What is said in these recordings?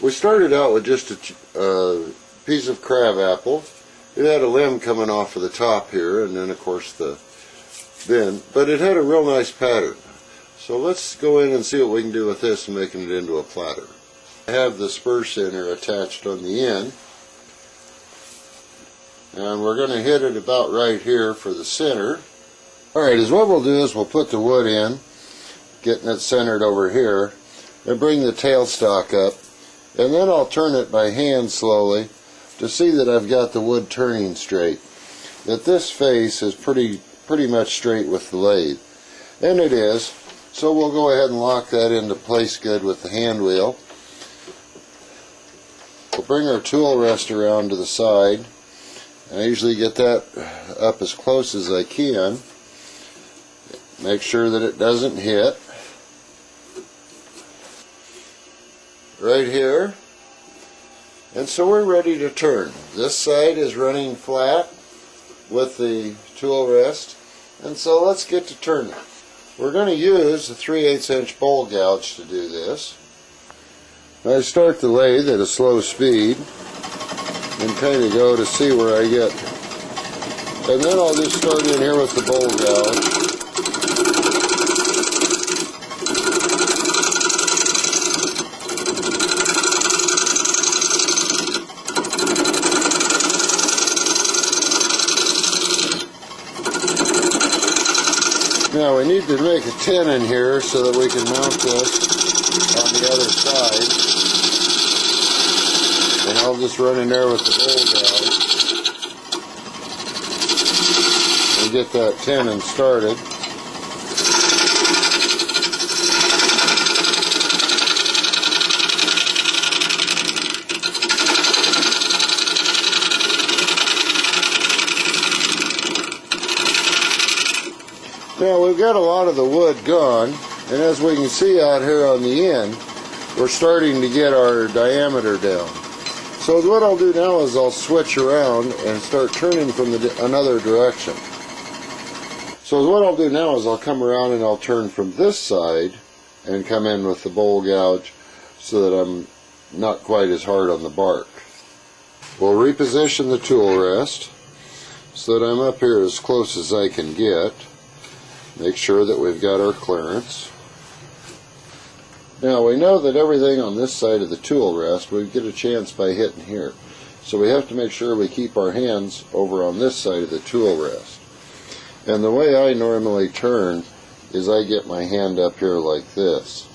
We started out with just a piece of crab apple. It had a limb coming off of the top here, and then of course the bin, but it had a real nice pattern. So let's go in and see what we can do with this and making it into a platter. I have the spur center attached on the end, and we're going to hit it about right here for the center. Alright, is what we'll do is we'll put the wood in, getting it centered over here, and bring the tailstock up, and then I'll turn it by hand slowly to see that I've got the wood turning straight, that this face is pretty much straight with the lathe, and it is. So we'll go ahead and lock that into place good with the hand wheel. We'll bring our tool rest around to the side. I usually get that up as close as I can. Make sure that it doesn't hit. Right here. And so we're ready to turn. This side is running flat with the tool rest. And so let's get to turning. We're going to use a 3/8 inch bowl gouge to do this. I start the lathe at a slow speed and kind of go to see where I get. And then I'll just start in here with the bowl gouge. Now we need to make a 10 in here so that we can mount this on the other side. And I'll just run in there with the bowl gouge and get that 10 started. Now we've got a lot of the wood gone, and as we can see out here on the end, we're starting to get our diameter down. So what I'll do now is I'll switch around and start turning from another direction. So what I'll do now is I'll come around and I'll turn from this side and come in with the bowl gouge so that I'm not quite as hard on the bark. We'll reposition the tool rest so that I'm up here as close as I can get. Make sure that we've got our clearance. Now we know that everything on this side of the tool rest we get a chance by hitting here. So we have to make sure we keep our hands over on this side of the tool rest. And the way I normally turn is I get my hand up here like this.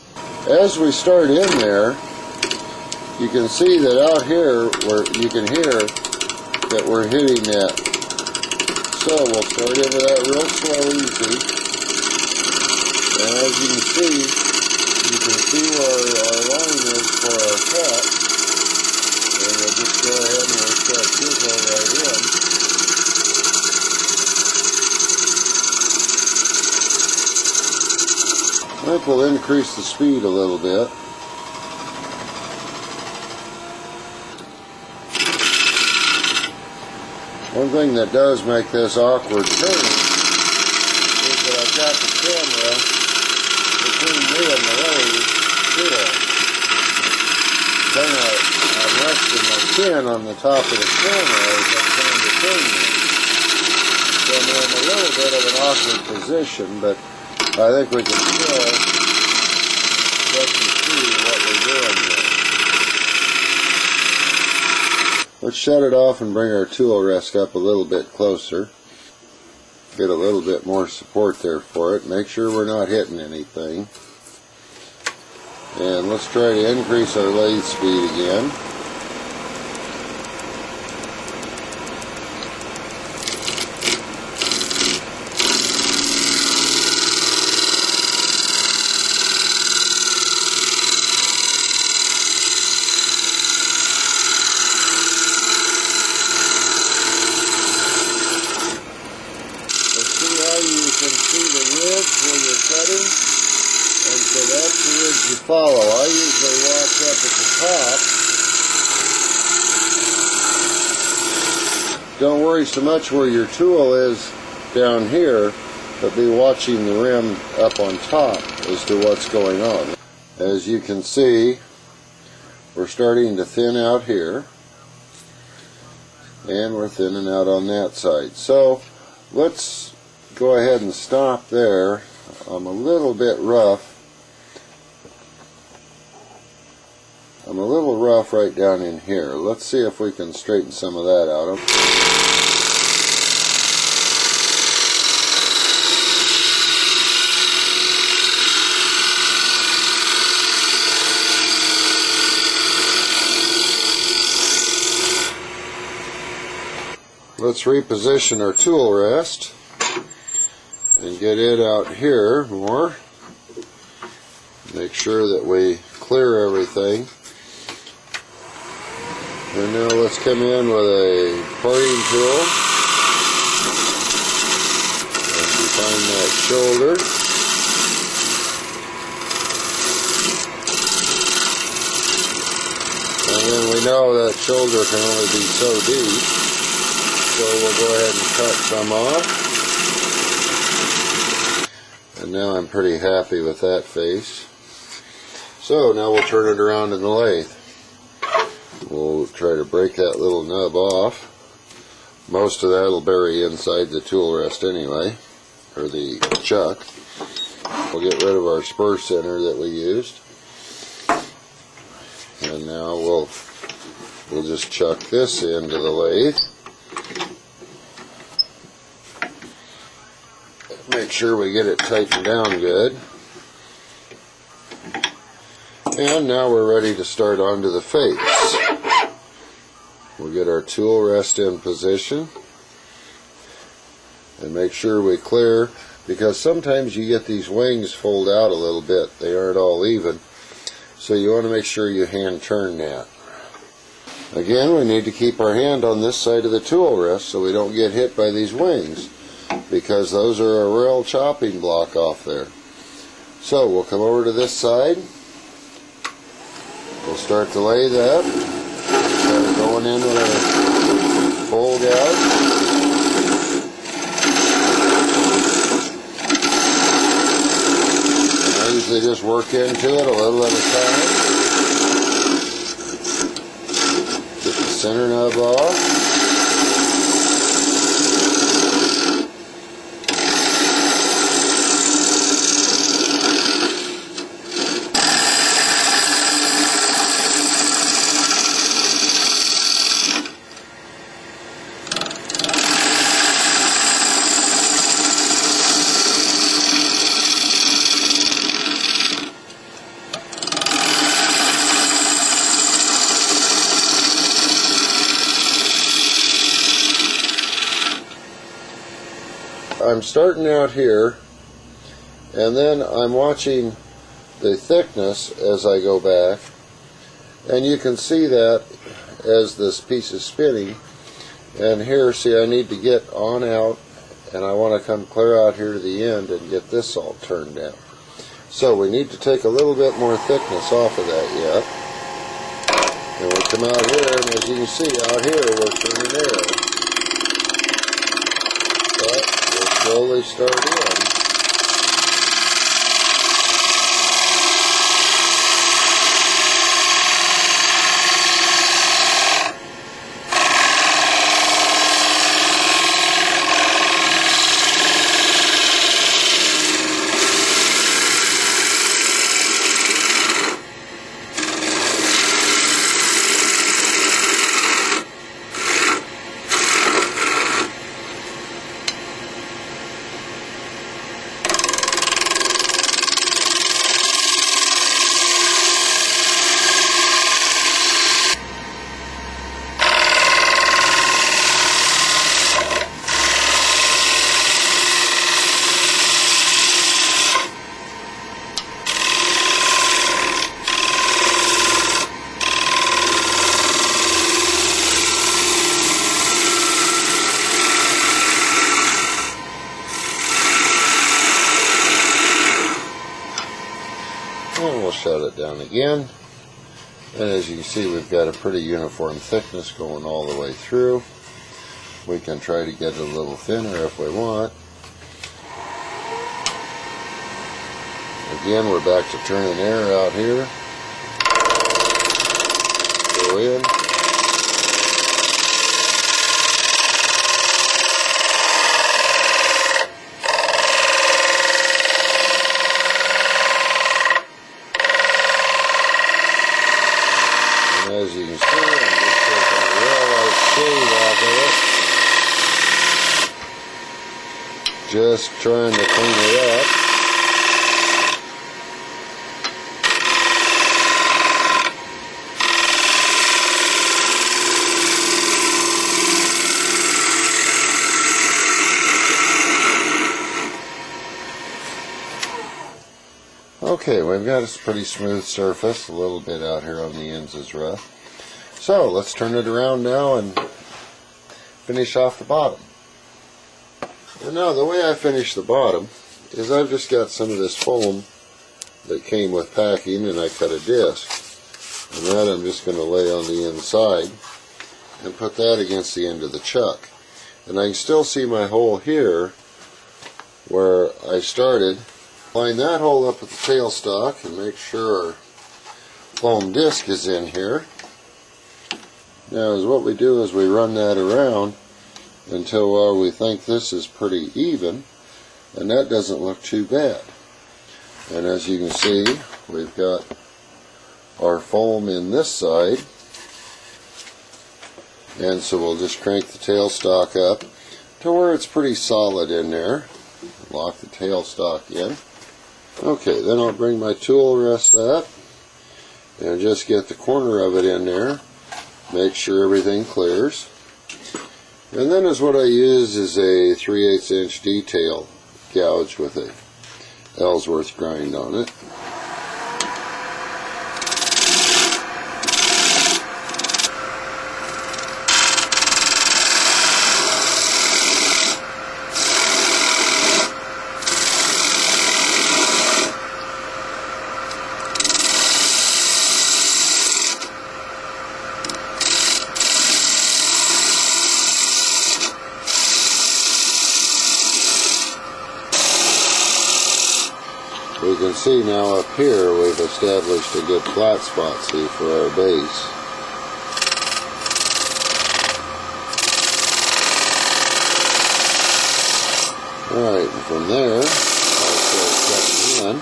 As we start in there, you can see that out here where you can hear that we're hitting that. So we'll start into that real slow, easy. And as you can see where our line is for our cut. And we'll just go ahead and we'll start chisel right in. I think we'll increase the speed a little bit. One thing that does make this awkward turn is that I've got the camera between me and the lathe here. Then I'm resting my chin on the top of the camera as I'm trying to turn this. So I'm in a little bit of an awkward position, but I think we can still get to see what we're doing here. Let's shut it off and bring our tool rest up a little bit closer. Get a little bit more support there for it. Make sure we're not hitting anything. And let's try to increase our lathe speed again. And so that's the ridge you follow. I usually watch up at the top. Don't worry so much where your tool is down here, but be watching the rim up on top as to what's going on. As you can see, we're starting to thin out here, and we're thinning out on that side. So let's go ahead and stop there. I'm a little bit rough. I'm a little rough right down in here. Let's see if we can straighten some of that out. Let's reposition our tool rest and get it out here more. Make sure that we clear everything. And now let's come in with a parting tool and define that shoulder. And then we know that shoulder can only be so deep. So we'll go ahead and cut some off. And now I'm pretty happy with that face. So now we'll turn it around in the lathe. We'll try to break that little nub off. Most of that will bury inside the tool rest anyway, or the chuck. We'll get rid of our spur center that we used. And now we'll just chuck this into the lathe. Make sure we get it tightened down good. And now we're ready to start onto the face. We'll get our tool rest in position and make sure we clear, because sometimes you get these wings fold out a little bit. They aren't all even. So you want to make sure you hand turn that. Again, we need to keep our hand on this side of the tool rest so we don't get hit by these wings, because those are a real chopping block off there. So we'll come over to this side. We'll start to lathe up. Start going in with a full gouge. And I usually just work into it a little at a time. Get the center nub off. I'm starting out here, and then I'm watching the thickness as I go back, and you can see that as this piece is spinning. And here, see, I need to get on out, and I want to come clear out here to the end and get this all turned down. So we need to take a little bit more thickness off of that yet. And we come out here, and as you can see out here, we're turning arrow. Slowly start in. And we'll shut it down again. And as you can see, we've got a pretty uniform thickness going all the way through. We can try to get it a little thinner if we want. Again, we're back to turning air out here. go in. And as you can see, I'm just taking a real light shave off of it. Just trying to clean it up. Okay, we've got a pretty smooth surface. A little bit out here on the ends is rough. So let's turn it around now and finish off the bottom. And now the way I finish the bottom is I've just got some of this foam that came with packing, and I cut a disc. And that I'm just going to lay on the inside and put that against the end of the chuck. And I can still see my hole here where I started. Line that hole up with the tailstock and make sure our foam disc is in here. Now what we do is we run that around until we think this is pretty even, and that doesn't look too bad. And as you can see, we've got our foam in this side, and so we'll just crank the tailstock up to where it's pretty solid in there. Lock the tailstock in. Okay, then I'll bring my tool rest up and just get the corner of it in there. Make sure everything clears. And then what I use is a 3/8 inch detail gouge with a Ellsworth grind on it. We can see now up here we've established a good flat spot, see, for our base. Alright, and from there, I'll start cutting in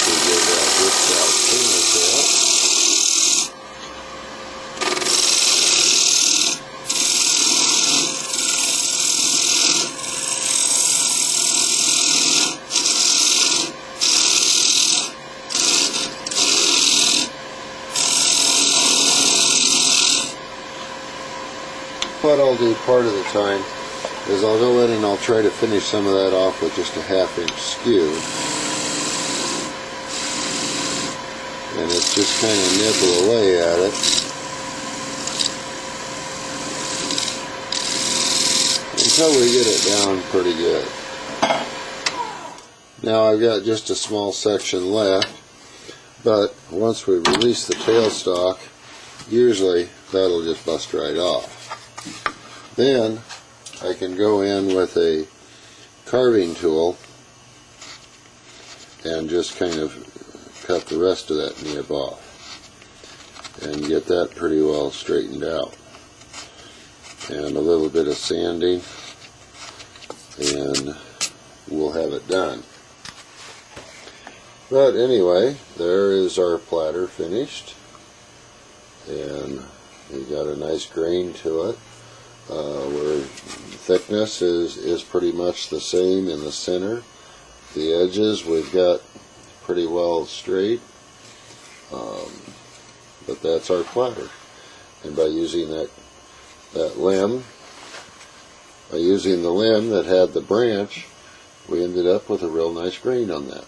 to give that disc out cleaner to it. What I'll do part of the time is I'll go in and I'll try to finish some of that off with just a 1/2 inch skew. And it's just kind of nibble away at it until we get it down pretty good. Now I've got just a small section left, but once we release the tailstock, usually that'll just bust right off. Then I can go in with a carving tool and just kind of cut the rest of that nib off and get that pretty well straightened out. And a little bit of sanding and we'll have it done. But anyway, there is our platter finished, and we got a nice grain to it. Where thickness is pretty much the same in the center. The edges we've got pretty well straight, but that's our platter. And by using that limb, by using the limb that had the branch, we ended up with a real nice grain on that.